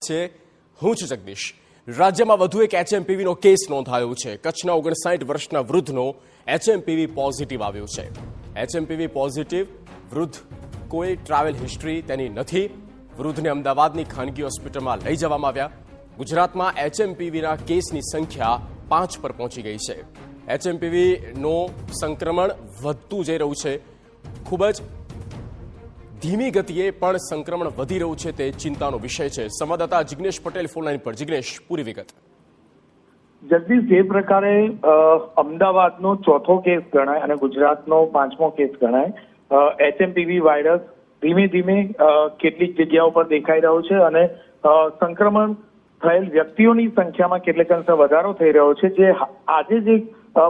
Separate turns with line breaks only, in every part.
છે હું છું જગદીશ। રાજ્યમાં વધુ એક એચએમપીવીનો કેસ નોંધાયો છે। કચ્છના 59 વર્ષના વૃદ્ધનો એચએમપીવી પોઝિટિવ આવ્યો છે। એચએમપીવી પોઝિટિવ વૃદ્ધ કોઈ ટ્રાવેલ હિસ્ટ્રી તેની નથી। વૃદ્ધને અમદાવાદની ખાનગી હોસ્પિટલમાં લઈ જવામાં આવ્યા। ગુજરાતમાં એચએમપીવીના કેસની સંખ્યા 5 પર પહોંચી ગઈ છે। એચએમપીવીનો સંક્રમણ વધતું જઈ રહ્યું છે। ખૂબ જ ધીમી ગતિએ પણ સંક્રમણ વધી રહ્યું છે તે ચિંતાનો વિષય છે। સંવાદદાતા જિગ્નેશ પટેલ ફોનલાઈન પર। જિગ્નેશ, પૂરી વિગત।
જગદીશ, જે પ્રકારે અમદાવાદનો ચોથો કેસ ગણાય અને ગુજરાતનો 5મો કેસ ગણાય, એચએમપીવી વાયરસ ધીમે ધીમે કેટલીક જગ્યાઓ પર દેખાઈ રહ્યો છે અને સંક્રમણ થયેલ વ્યક્તિઓની સંખ્યામાં કેટલેક અંશે વધારો થઈ રહ્યો છે। જે આજે જે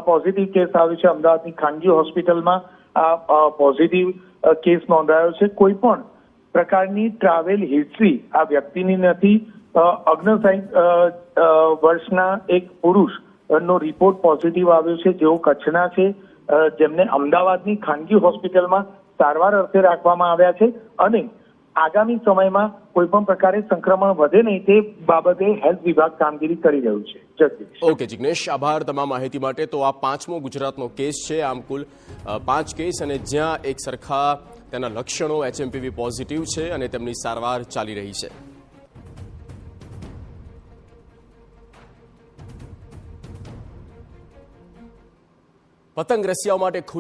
પોઝિટિવ કેસ આવ્યો છે અમદાવાદની ખાનગી હોસ્પિટલમાં, આ પોઝિટિવ કેસ નોંધાયો છે। કોઈ પણ પ્રકારની ટ્રાવેલ હિસ્ટ્રી આ વ્યક્તિની નથી। 59 વર્ષના એક પુરુષનો રિપોર્ટ પોઝિટિવ આવ્યો છે, જેઓ કચ્છના છે, જેમને અમદાવાદની ખાનગી હોસ્પિટલમાં સારવાર અર્થે રાખવામાં આવ્યા છે અને આગામી સમયમાં કોઈ પણ પ્રકારે સંક્રમણ વધે નહીં તે બાબતે હેલ્થ વિભાગ કામગીરી કરી રહ્યું છે। જગદીશ।
ઓકે જિગ્નેશ, આભાર તમામ માહિતી માટે। તો આ 5મો ગુજરાતનો કેસ છે। આમ કુલ 5 કેસ અને જ્યાં એક સરખા તેના લક્ષણો એચએમપીવી પોઝિટિવ છે અને તેમની સારવાર ચાલી રહી છે। પતંગ રસિયાઓ માટે ખુશ